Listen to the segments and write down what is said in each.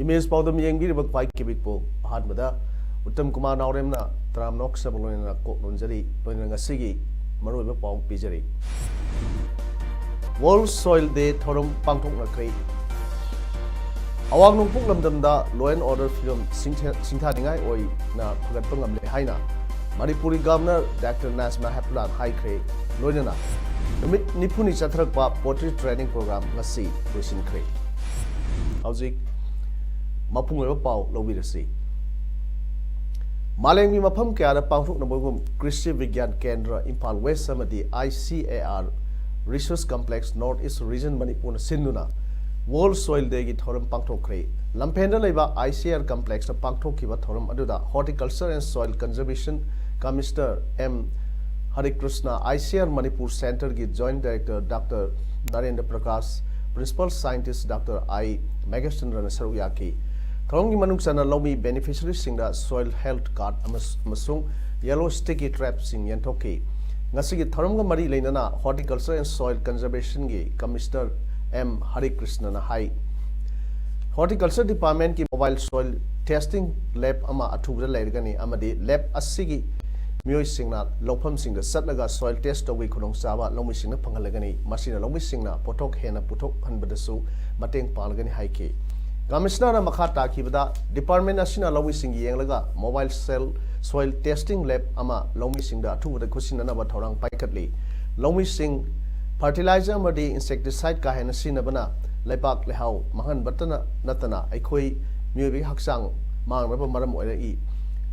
Image पाउदम येंगी रिबक पाइक केबिक पो अहानबदा उत्तम Kumar नावरेमना तरामनोक सबलोइना Coke लोंजरी लोइना ngasiगी मरुइबा पाउ पिजरी वर्ल्ड सॉइल डे थोरम पांथोकनाख्रै अवांग नुपुक लमदमदा लॉ एंड ऑर्डर फिल्म सिंथानिंगाई ओइना फगतपा ngamle haina Manipuri governor doctor Najma हेपलान हाइख्रे लोइना नुमित निफुनि चथरकपा पोट्री ट्रेनिंग प्रोग्राम ngasi लोइसिनख्रे हौजिक मपुंग पाव लौबिरसी मालेंगी मफम क्या पांथोकनबगुम कृषि विज्ञान केंद्र इम्फाल वेस्ट समदि ICAR research complex north east region Manipur सिन्नुना वर्ल्ड सॉइल डे की थोरम पांथोकरे लंफेंदा लेबा ICAR कॉम्प्लेक्स पांथोकिबा थोरम अदुदा horticulture and soil conservation commissioner M Harikrishna ICAR Manipur centre की joint director doctor Narendra Prakash principal scientist doctor I Megachandran सरुयाकी थोरंगी मनुक्सना लौमी बेनिफिशियरी सिंगदा सॉइल हेल्थ कार्ड अमसुंग येलो स्टिकी ट्रैप सिंग यंथोकी ngasi gi thoramga mari leinana horticulture and soil conservation gi commissioner M Harikrishna na hai horticulture department ki mobile soil testing lab ama athubra leirgani amadi lab asigi mioi singna lofam singda satlaga soil test tawai khonong chaba lomi singna phangalagani masina lomi singna pothok hena puthok hanbadasu mateng palgani haiki commissioner na makha takibada department asina lomi singi yenglaga mobile cell soil testing lab ama lomi singda athubada khusina na ba thorang paikatli lomi sing fertilizer amadi insecticide ka hena sinabana laipak lehau mahan batana natana aikhoi miyobi haksang mangraba maram oirai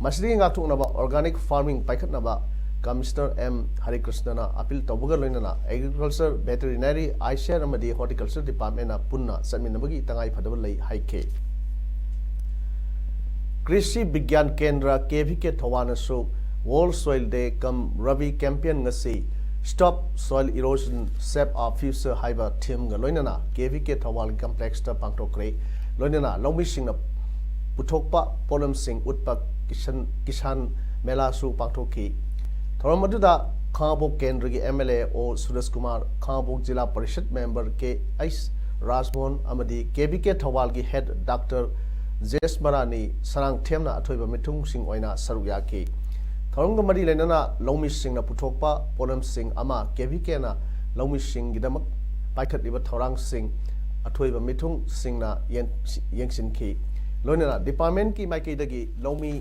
masri nga thukna ba organic farming paikatna ba commissioner M Harikrishna na appeal tawbaga loinana agriculture veterinary ICAR amadi horticulture department na punna sanminabagi tangai phadaba lei haike कृषि Vigyan Kendra KVK थवानसु world soil day cum Rabi campaign ngasi stop soil erosion save our future हाइबा theme ग लोइनाना KVK Thoubal complex ता पांगथोक्रे लोइनाना लौमी सिंगना पुथोकपा pollen सिंग उत्पा किसान मेला सु पांगथोकी थोरमदुदा खाबोक केंद्र की MLA ओ सुरेश कुमार खाबोक जिला परिषद मेंबर के एस राजमोहन अमदी KVK थवाल की हेड डॉक्टर जेस मरानी सरंग थेमना अथोइबा मिथुंग सिंग ओइना सरुया की थोरंग मरी लेनना लौमी सिंगना पुथोकपा पोलम सिंग अमा KVK ना लौमी सिंग गिदमक पाइखतलिबा थोरंग सिंग अथोइबा मिथुंग सिंगना येंगसिनखी लोइना डिपार्टमेंट की माइकेदगी लौमी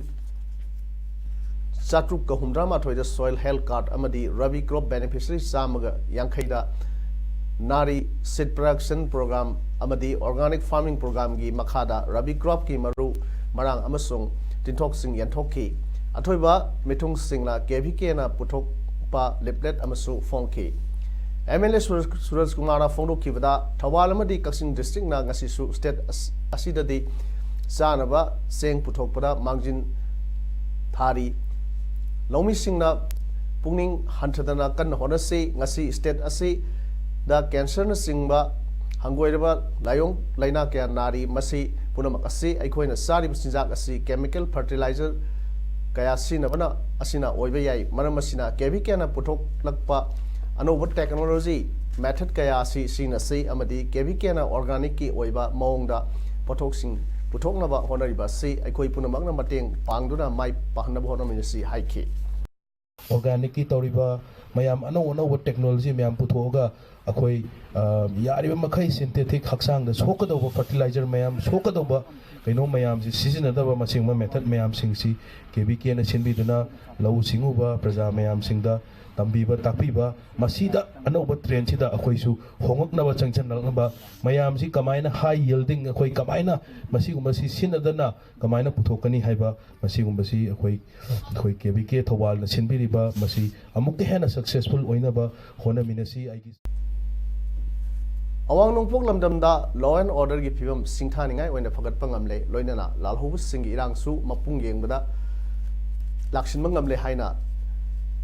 चाट्रुक का हुमद्रा माथोइदा सॉइल हेल्थ कार्ड अमदी रवि क्रॉप बेनिफिशियरी चामगा यांखैदा नारी सीड प्रोडक्शन प्रोग्राम अमदी ऑर्गेनिक फार्मिंग प्रोग्राम की मखादा रवि क्रॉप की मरु मरांग अमसुंग तिनथोक सिंग यंथोकी अथोइबा मिथुंग सिंगना KVK ना पुथोकपा leaflet अमसु ponky MLA Suraj Kumar ना फोंदोखिबदा थवाल अमदी कक्सिंग डिस्ट्रिक्ट ना ngasisu स्टेट असिददी चानबा सेंग पुथोकपदा मांगजिन थारी लौमी सिंगना पुंगनिंग हंथदना कन होनसे ngasi स्टेट असि दा कैंसर न सिंगबा हंगोइरबा लायोंग लाइना क्या नारी मसी पुनमक असि अखोइना सारिब सिंजाक असि केमिकल फर्टिलाइजर कया सिनबना असिना ओइबा याई मरम असिना KVK ना पुथोकलकपा अनोब टेक्नोलॉजी मेथड कया असि सिनसि अमदी KVK ना ऑर्गेनिक की ओइबा मौंगदा पोथोकसिंग पुथोकनबा होनरिबा सि अखोइ पुनमकना मतेंग पांगदुना माइ पाहनब होनमिनसि हाइखे ऑर्गेनिक की तौरीबा मयाम अनौ टेक्नोलॉजी मयाम पुथोगा अखोई यारिबा मखै सिंथेटिक हक्सांग सोकदौबा फर्टिलाइजर मयाम सोकदौबा कइनो मयाम जि सिजनदबा मसिंगमा मेथड मयाम सिंगसी KVK ना सिनबिदुना लौ सिंगुबा प्रजा मयाम सिंगदा तंबीबा ताकबीबा मसीदा अनौबा ट्रेंड सिदा अखोइसु होंगकनबा चंगचनलनबा मयाम सि कमाइना हाई यील्डिंग अखोइ कमाइना मसिगुम्बा सि सिनदना कमाइना पुथोकनी हाइबा मसिगुम्बा सि अखोइ KVK थवाल ना सिनबिरिबा मसि अमुक हेना successful ओइनबा होनमिनसी आइगी awang nongpok lamdamda law and order gi phibam singthaningai oina phagat pangamle loinana lalhobu sing irang su mapung yengbada lakshin mangamle haina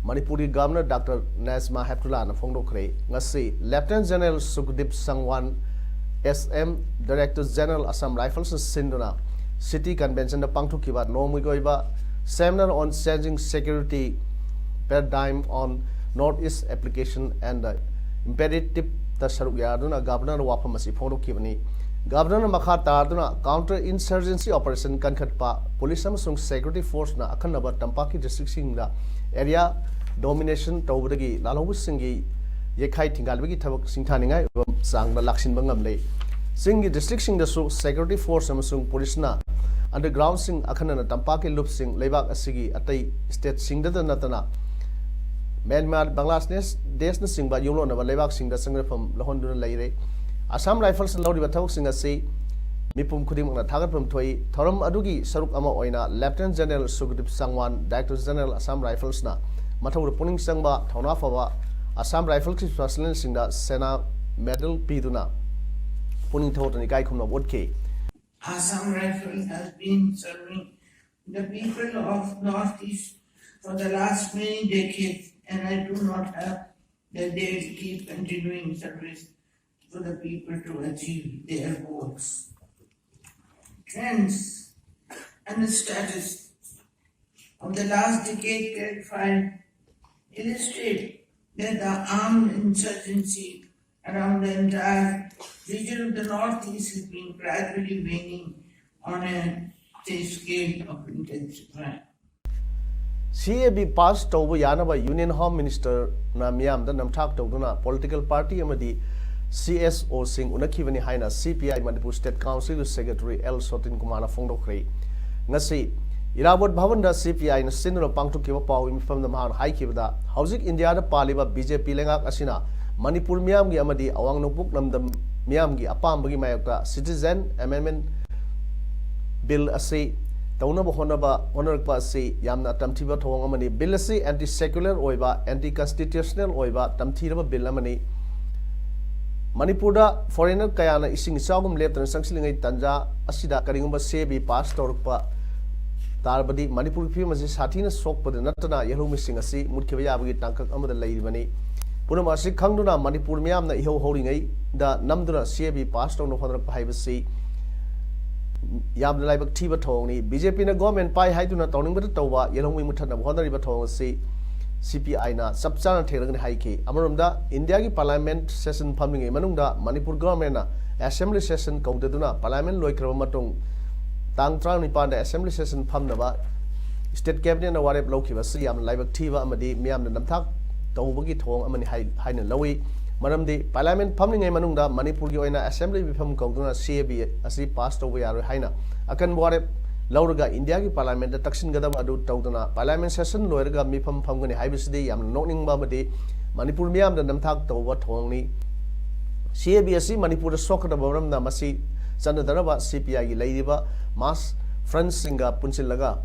Manipuri Governor Dr. Nazma Heptullah na phongdokre ngasi Lieutenant General Sukhdip Sangwan SM Director General Assam Rifles Sinduna City Convention na pangthukiba nomwigoiba seminar on changing security paradigm on Northeast application and the imperative ta saruk yaduna governor wafam asi phongdokibani governor makha tarduna counter insurgency operation kankhatpa police amasung security force na akhanaba tampaki district singda area domination tawdagi lalhobu singi yekhai thingalbagi thabak singthaningai sangna laksin bangamle singi district sing da su security force amasung police na underground sing akhana tampaki loop sing lebak asigi atai state sing da natana Myanmar Bangladesh desh na singba yunglo na lebak sing da sangrapam lohonduna leire Assam Rifles lawri bathawk sing ase mipum khudim na thagatpam thoi thoram adugi saruk ama oina Lieutenant General Sukhdip Sangwan Director General Assam Rifles na mathawra puning sangba thawna fawa Assam Rifles Special singda Sena medal piduna puning thawtani kai khumna wotke Assam Rifles has been serving the people of Northeast for the last many decades, and I do not have the day to keep continuing service for the people to achieve their goals. Trends and the status of the last decade clarified illustrate that the armed insurgency around the entire region of the Northeast has been gradually waning on a scale of intensifying. CAB passed over Yanaba Union Home Minister Namiam the Namtak Toguna political party amadi CSO Singh Unakivani Haina CPI Manipur State Council Secretary L Sotin Kumana Fongdokre Ngasi Irabot Bhavanda CPI na Sinura Pangtu Kiva Pau from the Man High Kivada Housing India the Paliba BJP Lengak Asina Manipur Miamgi Amadi Awang Nopuk Nam the Miamgi Apambagi Mayaka Citizen Amendment Bill Ase Taunaba Honorpa Ase Yamna Tamtiba Tongamani Bill Ase anti secular Oiba anti constitutional Oiba Tamtiraba Bill Amani Manipurda foreigner kayana ising isagum leptan sangsilingai tanja asida karingumba sebi pass torpa tarbadi Manipur phi masi sathina sokpada natana yelumi singasi mutkiba yabagi tangkak amada leiribani punama si khangduna Manipur miyamna iho horingai da namduna sebi pass torno hodrak paibasi yamna laibak thiba thongni BJP na government pai haiduna tawningbata tawba yelumi muthatna hodariba thongasi CPI na subchana therang ni haike amarumda India ki parliament session phaming manungda Manipur government na assembly session kaudaduna parliament loikraba matong tang trang ni panda assembly session phamnaba state cabinet na warep lokhiba si yam laibak thiba amadi miyam na namthak tawbagi thong amani haina lawi maramdi parliament phaming manungda Manipur ki oina assembly bifam kauduna CAB asi pass tawba yaro haina akan warep Lauraga India ki parliament da taksin gadam adu tawduna parliament session loiraga mifam phamgani haibisidi yam nokning babadi Manipur miyam da namthak tawba thongni CAB asi Manipur sokada bawram na masi sanadara CPI gi leiriba mass friends singa punsilaga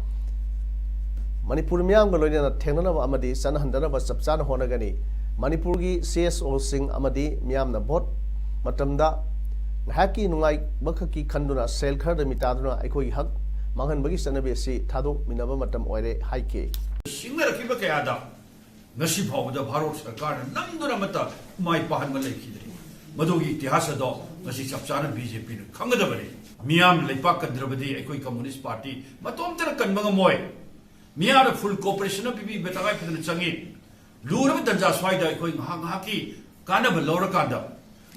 Manipur miyam ga loina thengnana amadi sanhandana ba sapchana honagani Manipur gi CSO sing amadi miyam na vote matamda haki nungai bakhaki khanduna sel khar da mitaduna aikoi hak Mangan bagi sanabi si thado minaba matam oire haike Singara kiba kayada nasi phawda Bharat Sarkar namduna mata mai pahan ma lekhidri madogi itihasa do nasi chapchana BJP nu khangadabari miyam leipak kadrabadi ekoi communist party matom tara kanbanga moy miyara full cooperation of bibi betagai pidna changi lurab danja swaida ekoi ngahaki kana balora kanda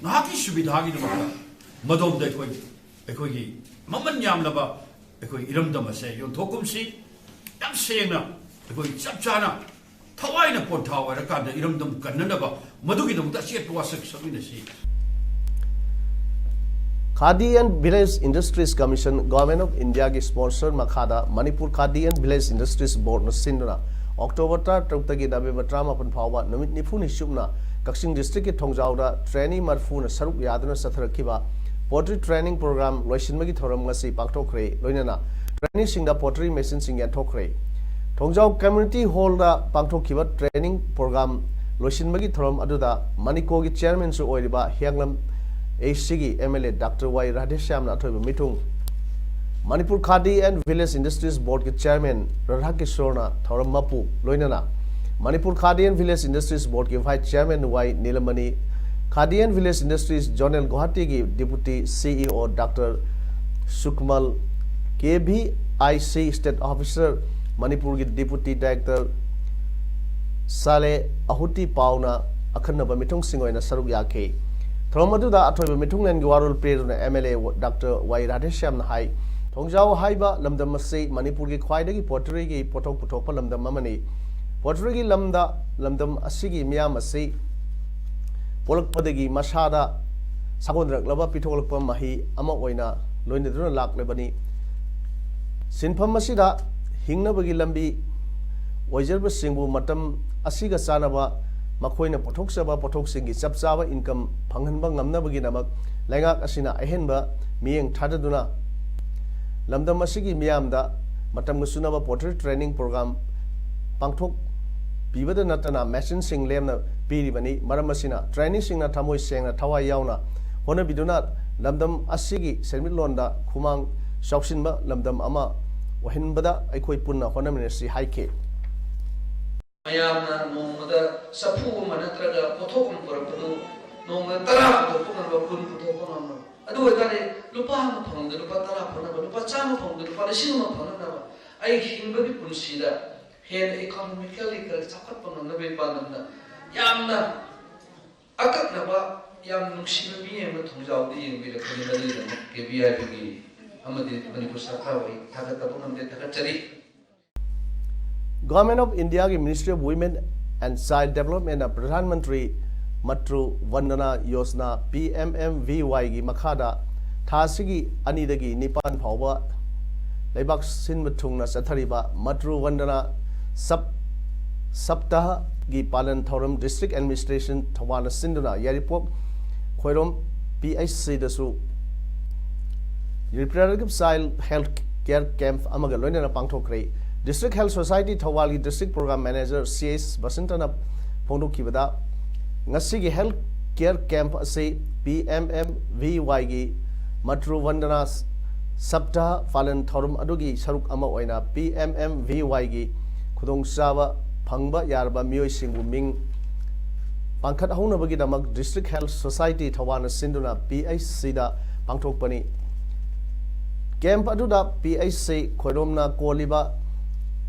ngahaki subidha gi dum madom de ekoi gi maman yam laba ekoi iramdam ase yon thokum si yam sengna ekoi chapchana thawaina pot thawa rakanda iramdam kannaba madugi dum ta siat wasak sabina si Khadi and Village Industries Commission Government of India ki sponsor makhada Manipur Khadi and Village Industries Board no sinduna October 3 November 3 phawba numit nifu ni subna Kaksing district ki thongjawda trainee marfu na saruk yaduna satharakiba Pottery training program loisinmagi thoram ngasi pangthokre loinana training singda pottery machine sing yan thokre Thongjau community hall da pangthokhiba training program loisinmagi thoram aduda Maniko gi chairman su oiriba Hianglam एसीगी MLA doctor Y Radheshyam अथोब मिथुंग Manipur Khadi and village industries board के chairman Radha Kishore थौरम मपू लोइनना Manipur Khadi and village industries board के vice chairman Y Nilamani Khadi and village industries zonal Guwahati की deputy CEO doctor Sukamal KVIC state officer Manipur की डिप्यूटी डायरेक्टर साले अहुति पाउना अखन्नब मिथुंग सिंगोइना सरुक याखे थ्रोम अदुदा अथोइब मिथुंग नेन वारोल पेरुना एमएलए डॉक्टर वाई राधेश्याम हाई थोंजाव हाइबा लमदम मसे मणिपुर की ख्वाइदगी पोटरी की पोथोक पुथोक लमदम अमनी पोटरी की लमदम असिगी मियाम असे पोलकपदगी मसादा सागोनरकलबा पिथोलप मही अमा ओइना लोइनदुना लाक्लेबनी सिनफम असिदा हिंगनबगी लंबी ओइजरब सिंगबु मतम असिगा चानबा मखोइना पोथोकसबा पोथोकसिंगी चपचाबा income फंगहनबा ngamnabagi namak laingak asina ahenba miyeng thadaduna lamdam asigi miyamda matam gusunaba pottery training program pangthok pibada natana machine sing lemna piribani maram asina training singna thamoi sengna thawai yauna hona biduna lamdam asigi sermit londa khumang shoksinba lamdam ama wahinbada aikoi punna hona ministry haike mayamna nongda sapu manatraga pothok porapadu nongda tara pothok na pun pothok na adu gare lupa ma phangda lupa tara phana lupa chama phangda lupa lising ma phana na ai hingba bi punsida hen economically ka chakat pang na be panamna yamna akak na ba yam nuksiba mi em thongjaw di yeng bi la khani dali na KBI gi amadi manipur sarkar wai thagat tapun amde thagat chari Government of India की Ministry of Women and Child Development and प्रधानमंत्री मत्रु Vandana Yojana PMMVY की मखादा थासिगी अनिदगी निपान फावबा लेबाक सिन थुंगना चथरिबा मत्रु वंदना सप्ताह की पालन थौरम district administration थवाना सिंदुना Yairipok Khoirom PHC दसु reproductive child health care camp अमगा लोइना पांगथोक्रे District Health Society Thawal की District Program Manager CS Basantana फोंदोखिबदा ngasi health care camp ase PMMVY की मत्रु वंदना सप्ताह पालन थौरम अदुगी सरुक अमा ओइना PMMVY की खुदोंचाबा फंगबा यारबा मियोय सिंगु मिंग पांखत हौनबगी दमक District Health Society थवाना सिंदुना PHC दा पांगथोकपनी कैंप अदुदा PHC खोइरोमना कोलिबा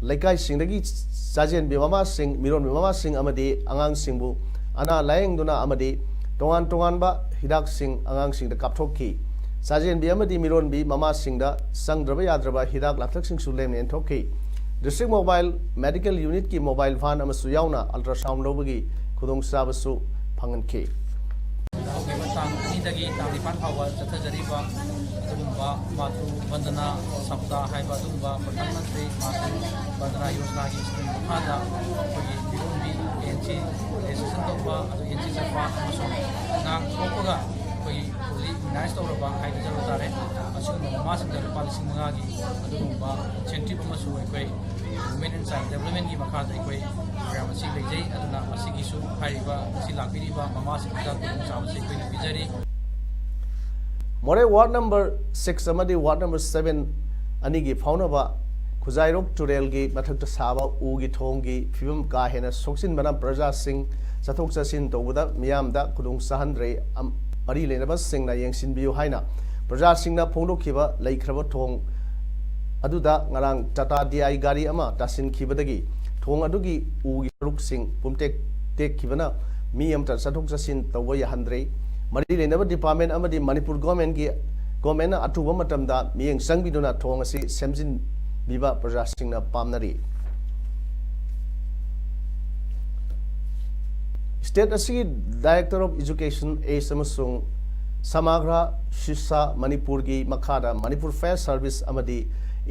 लेकाई सिंगदगी साजेन बिमामा सिंग मिरोन बिमामा सिंग अमदी अंगांग सिंगबु अना लायंगदुना अमदी तोंगान तोंगानबा हिदाक सिंग अंगांग सिंगदा कापथोकि साजेन बि अमदी मिरोन बि मामा सिंगदा संगद्रबा याद्रबा हिदाक लाथक सिंग सुलेम नेनथोकि डिस्ट्रिक्ट मोबाइल मेडिकल यूनिट की मोबाइल वान अमसु यावना अल्ट्रासाउंड लौबगी खुदोंग साबसु फंगनखि अनिदगी तांगनिपान फावबा चथजरिबा अदुगुंबा मातृ वंदना सप्ताह हाइबा अदुगुंबा प्रधानमंत्री मातृ वंदना योजना की स्कीम मखादा अखोगी बिरोंबी एनसी रेजिस्ट्रेशन तौबा अदु एनसी चटपा अमसुंग नांग थोपगा अखोगी फुल्ली इम्युनाइज तौरबा हाइदि जरूर तारे असिगुंबा ममासिंगदा लुपा 5,000 की अदुगुंबा इंसेंटिव अमसु अखोई वुमेन एंड चाइल्ड डेवलपमेंट की मखादा अखोई प्रोग्राम असि लेजै अदुना असिगिसु हाइरिबा असि लाक्पिरिबा ममासिंगदा खुदोंचाबसि अखोई पिजरी मोरे वार्ड नंबर 6 अमदी वार्ड नंबर 7 अनिगी फाउनबा खुजाइरोक टुरेल की मथक साबा उगी थोंगी फिल्म का हेना सोक्सिन बना प्रजा सिंह चथोक चसिन तौबदा मियामदा खुदुंग सहनरे मरी लेनबा सिंगना यंगसिन बियु हाइना प्रजा सिंगना फोंदोखिबा लेख्रबा थोंग अदुदा ngarang Tata DI गाड़ी अमा तासिन खिबदगी थोंग अदुगी उगी रुक सिंह पुमटेक टेक खिबना मी अमता चथोक चसिन तौबा याहंद्रे मरी लेनबा डिपार्टमेंट अमदी मणिपुर गवर्नमेंट अथुबा मतमदा मियंग संगबिदुना थोंग असि सेमजिन बिबा प्रजा सिंगना पामनरी स्टेट असि डायरेक्टर ऑफ एजुकेशन ए समसुंग समाग्रा शिक्षा मणिपुर की मखादा मणिपुर फेयर सर्विस अमदी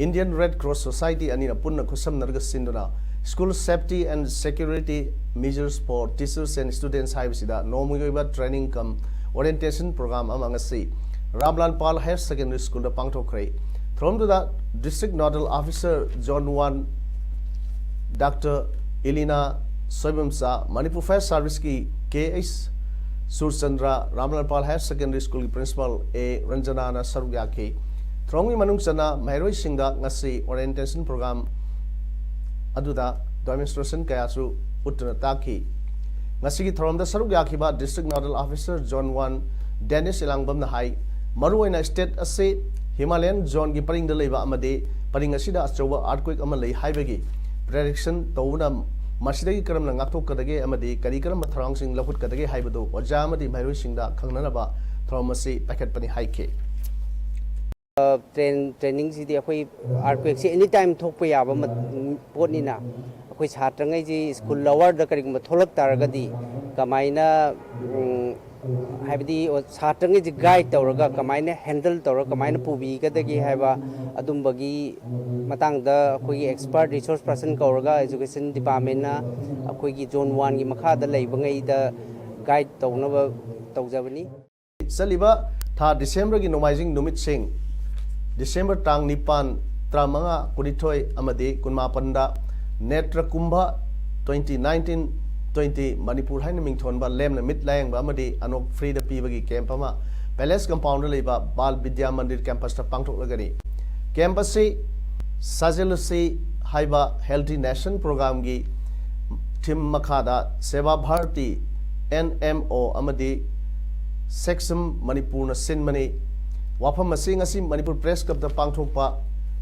इंडियन रेड क्रॉस सोसाइटी अनिना पुन्ना खुसमनरग सिंदुना school safety and security measures for teachers and students हाइबसिदा नोमुगैबा ट्रेनिंग कम ओरिएंटेशन प्रोग्राम अमंगसी Ramlal Paul higher secondary school दा पांगथोखरै थ्रोमदुदा district nodal officer zone 1 doctor Elina सोइबमसा मणिपुर फायर सर्विस की KH Surchandra Ramlalpal Higher Secondary School Principal A Ranjana na saruk yaki throng manung chana mairoi singda ngasi orientation program aduda demonstration kaya su utna taki ngasi ki throm da saruk yaki ba District Nodal Officer Zone 1 Dennis Ilangbam na hai maruina state ase Himalayan zone ki paring da leiba amade paring asida achowa earthquake ama lei haibagi prediction tawna Masidagi karam na ngakto kadage amadi kari karam matharang sing lakut kadage haibado oja amadi mairoi singda khangnanaba thramasi packet pani haike training si dia khoi earthquake si anytime thok pa yaba pot ni na khoi chhatrangai ji school lower da kari ma tholak taragadi kamaina haibadi chhatrangai ji guide tawraga kamaina handle tawra kamaina pubi kadagi haiba adumbagi matang da khoi expert resource person kauraga education department na khoi gi zone 1 gi makha da leibangai da guide tawnaba tawjabani saliba tha December gi nomaizing numit sing December tang nipan tramanga kunithoi amade kunmapanda netra kumbha 2019-20 Manipur haina mingthonba lemna mitlayang ba amade anok free da pibagi camp ama Palace compound leiba Bal Vidya Mandir campus ta pangthok lagani campus se Sajelusi Haiba Healthy Nation program gi Tim Makada Seva Bharti NMO amadi Sexum Manipur na Sinmani Wapam Masing asi Manipur Press Club da Pangthokpa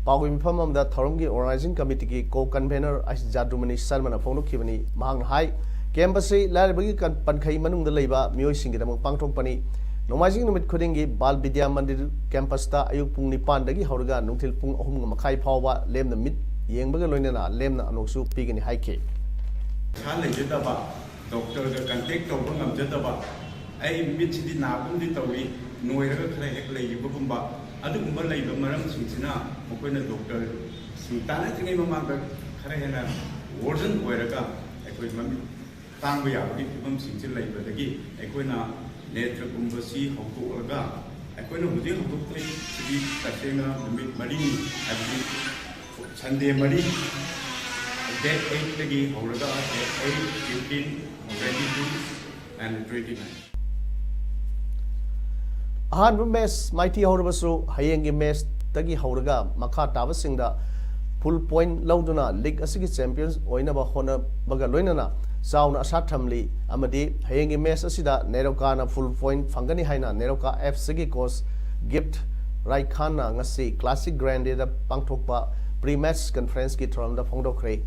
Pawim Pamam da Thorum Organizing Committee ki co-convener Ais Jadumani Salmana Phonu Kibani Mahang Hai campus se Larabagi kan Pankhai Manung da Leiba Miyoi Singi da Pangthokpani Nomajing numit khudingi Bal Vidya Mandir campus ta ayuk pung nipan dagi hauraga nungthil pung ahum makhai phawba lemna mit yengbaga loinana lemna anoksu pigani haike khan lejadaba doctor ga contact tawba ngamjadaba ai mit sidi nabum di tawi noiraga khare hek leibagumba adugumba leiba maram singsina mokoina doctor sintana jingai mamanga khare hena warden oiraga ekoi mami tangba yabagi phibam singsil leibadagi ekoina Netra Kumbasi Hokoga, I couldn't have been able to be Katina, Marie, Sunday Marie, Dead 8 Legi, Horaga, 8, 15, 22, and 29. Ahan mes mighty Horabasu, Hayengi mes, Tagi Horaga, Makata Vasinda, full point Lauduna, League Asiki Champions, Oinaba Hona Bagaloinana. Sauna Satamli Amadi Hayengi Mesa Sida Neroka na full point Fangani Haina Neroka F Sigi Course Gift Raikana Ngasi Classic Grande da Pangtokpa pre-match conference ki from the Pongdo Kre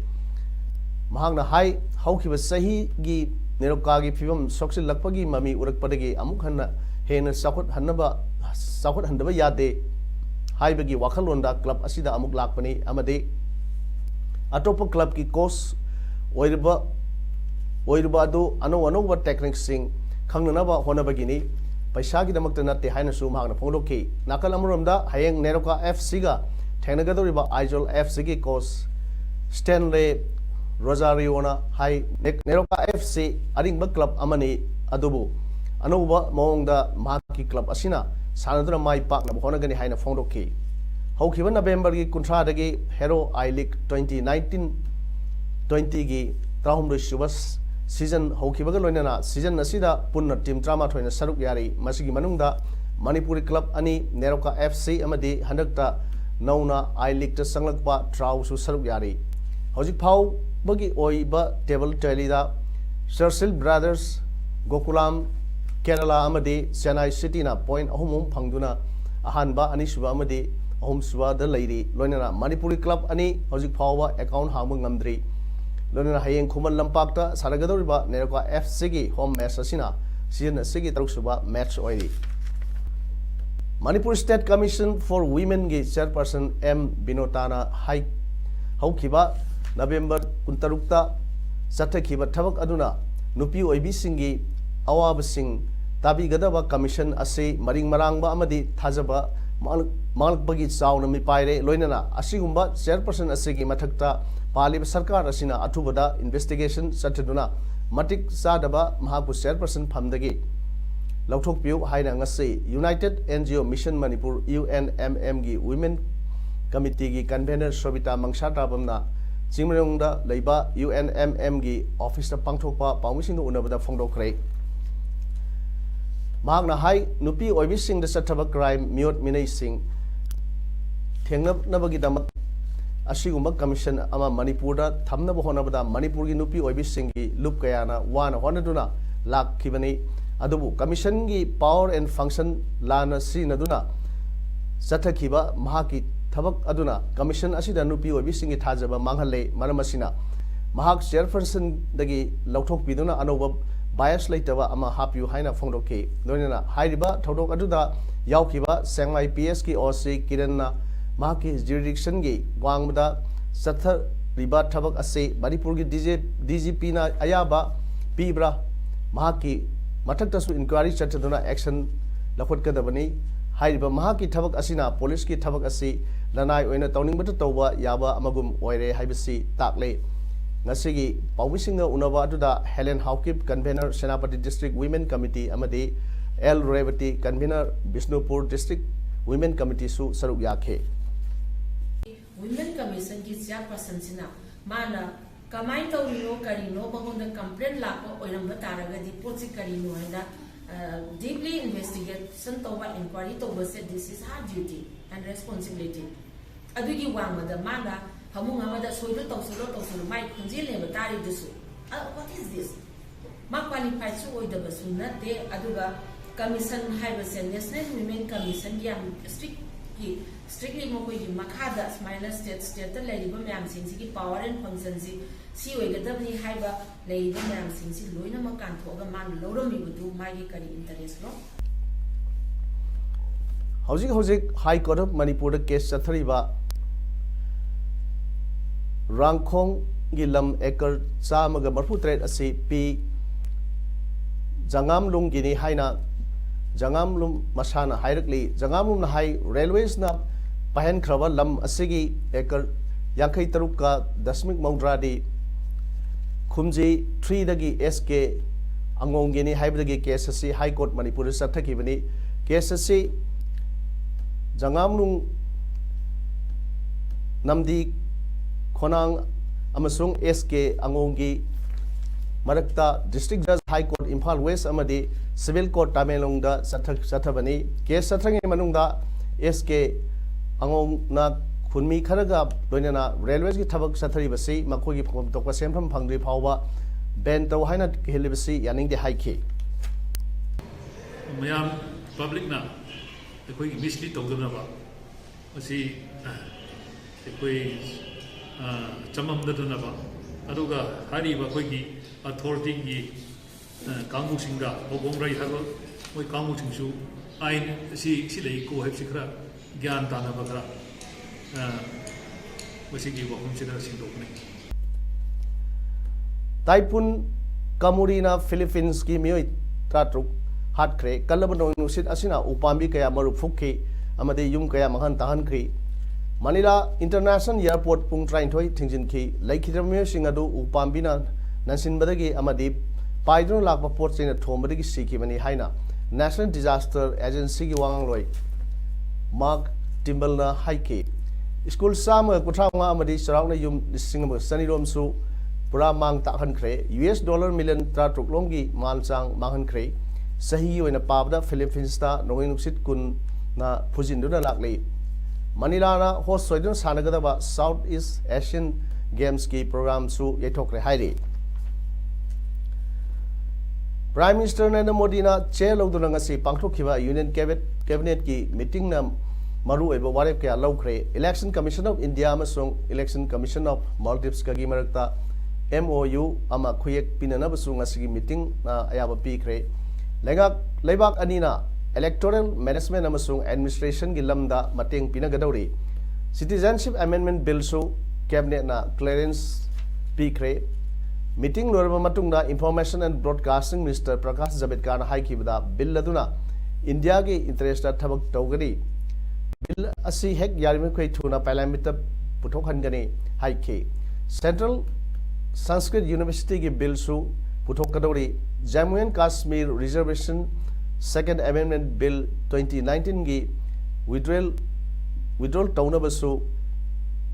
Mahangna Hai Hauki was Sahi gi Neroka gi Pivum Soxil Lakpagi Mami Urakpadagi Amukhana Hena Sakut Hanaba Sakut Handaba Yade Haibagi Wakalonda Club Asida Amuk Lakpani Amadi Atopa Club ki course Oirubadu ano techniques sing Kanganaba Honabagini Paisaki the Maktanate Haina Sumhana Pondoki Nakalamurumda Hayang Neroka F Siga Tanagado Ijol F Sigi Course Stanley Rosariona High Neroka FC Adingba Club Amani Adubu Anuba Monda Maki Club Asina Sanadra Mai Park Honagani Haina Fondoki Hokiva November Kuntradagi Hero I League 2019-20 gi Trahum Shubas season Hokibaga Loinana season Nasida Punna team drama to in a Saruk Yari Masigi Manunda Manipuri Club Ani Neroka FC Amadi Handakta Nauna I League to Sanglakpa Trau Su Saruk Yari Hojik Pau Bagi Oiba Table Telida Shersil Brothers Gokulam Kerala Amadi Chennai City na point Ahumum Pangduna Ahanba Anishuba Amadi Ahum Suba the Lady Loinana Manipuri Club Ani Hojik Pau account Hamung Amdri Lona Hayeng Kuman Lampakta, Saragadoriba, Neroka F Sigi, home match Asina, Sian Sigi Trusuba, match oily. Manipur State Commission for Women Gi Chairperson M. Binotana Hai Haukiba, November Kuntarukta, Satakiba Tabak Aduna, Nupi Oibi Singi, Awab Sing, Tabi Gadaba Commission Ase, Maring Marangba Amadi, Tazaba, Malk Bagi Sound Mipire, Loinana, Asigumba, Chairperson Asigi Matakta. Palib Sarkar Asina Atubada investigation Sataduna Matik Sadaba Mahapu Chairperson Pamdagi Lautok Piu Haina Ngasi United NGO Mission Manipur UNMM gi Women Committee gi Convener Sobita Mangshata Bamna Jingmerungda Leiba UNMM gi Office Pangthokpa Pawmising Unabada Fongdo Kre mahakna hai nupi oibising da sathaba crime miot minai sing thengnab nabagi damat asigumba commission ama Manipur da thamna bo hona bada Manipur gi nupi oibising gi lup kayana wana hona duna lak khibani adubu commission gi power and function lana sinaduna sathakhiba mahaki thabak aduna commission asida nupi oibising gi thajaba manghale maramasina mahak chairperson dagi lauthok piduna anoba bias laitaba ama hapiu haina phongdoki loinana hairiba thodok aduda yaukhiba Sengmai PS ki OC Kiranna mahaki jurisdiction gi wangmada sathar riba thabak ase Manipur gi DGP na ayaba pibra mahaki mathakta su inquiry chataduna action lakhot kadabani hairiba mahaki thabak asina police ki thabak ase lanai oina tawningbata tawba yaba amagum oire haibasi takle ngasigi pawising unaba aduda Helen Hawkip convener Senapati District Women Committee amadi L Revati convener Bishnupur District Women Committee su saruk yakhe Women Commission ki chairperson sina mana kamai tawrino karino bangonda complaint lakpa oiramba taragadi pochi karino haina deeply investigation tawba inquiry tawba se this is her duty and responsibility adugi wangmada mana hamung amada soido tawsulo mai khunjil ne batari dusu what is this ma qualified su oida basu nate aduga commission haibase National Women Commission yam strictly mokoi gi makhada minor state ta leiba myam sing si power and function si oigadabni haiba leiba myam sing si loina makan thoga man loromi budu mai kari interest lo hojik High Court of Manipur case chathariba Rangkhong gilam ekar chamaga marfu trade asi pi jangam lung gini haina jangam lum masana hairakli jangam lum na hai railways na pahen khraba lam asigi ekar yankai taruka dasmik maudradi khumji 3 dagi SK angong gini haibdagi case asi High Court Manipur sathaki bani case asi jangam lung namdi Khonang amasung SK Angongi Marakta District Judge High Court Imphal West amadi Civil Court Tamelong da sathabani case sathangi manungda SK Angong na khunmi kharaga loinana railways ki thabak sathari basi makoi gi phom tokpa sempham phangri phawba ben taw haina helibasi yaning de haikhe mayam public na ekoi mislead tawdana ba asi ekoi chamam daduna ba aduga hari ba koi gi authority gi kangmu singda bogong rai hago moi kangmu singsu ain si lei ko heb sikra gyan ta na ba kra masi gi bogong sida singdok ne Taipun Kamurina Philippines ki mioi tratruk hat kre kalabano nusit asina upambi kaya maru phukhi amade yum kaya mahan tahan kri Manila International Airport pung train thoi thingjin ki laikhidamye singadu upambina nansin badagi amadi paidron lakpa port chain thombadagi siki mani haina National Disaster Agency gi wangloi Mark Timbalna haike school sama kuthanga amadi sarauna yum singam sanirom su pura mang ta han kre $1 million tra truklonggi malchang manghan kre sahi oina pabda Philippines ta nonginuksit kun na phujinduna lakli Manila na host soidun sanagadaba Southeast Asian Games ki program su yethokre hairi Prime Minister Narendra Modi na chair loduna ngasi pangthokhiba Union Cabinet ki meeting na maru eba warep kya lawkhre Election Commission of India amasung Election Commission of Maldives ka gi marakta MOU ama khuyek pinana basu ngasi meeting na ayaba pikre leibak anina Electoral Management amasung Administration gi lamda mateng pinagadawri Citizenship Amendment Bill su Cabinet na clearance pikre meeting lorba matungda Information and Broadcasting Minister Prakash Javadekar na haikibada bill laduna India gi interest ta thabak tawgari bill asi hek yarime khoi thuna parliament ta puthokhan gani haike Central Sanskrit University gi bill su puthokadawri Jammu and Kashmir Reservation Second Amendment Bill 2019 gi withdrawal tawnabasu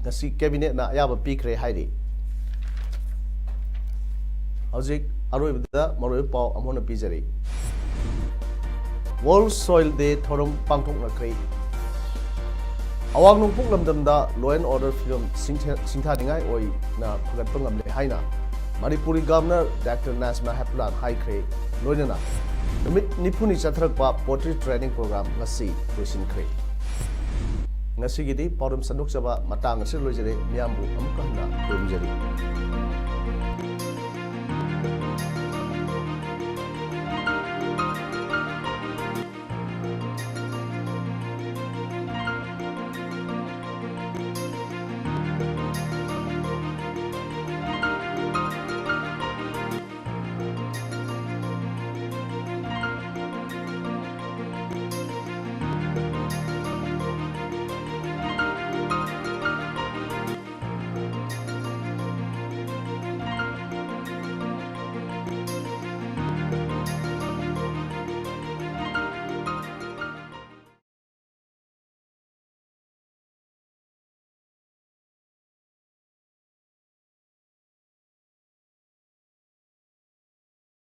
ngasi cabinet na ayaba pikre hairi hojik aroi bida maroi pau amona pijari World Soil Day thorum pangthok na kre awang nungpuk lamdamda law and order film singtha dingai oi na phagat pangam le haina Manipuri Governor Dr. Nazma Heplan hai kre loinana numit nipuni chathrakpa pottery training program ngasi loisin kre ngasi gidi parum sanduk chaba matang asir loijare miyambu amukka na domjari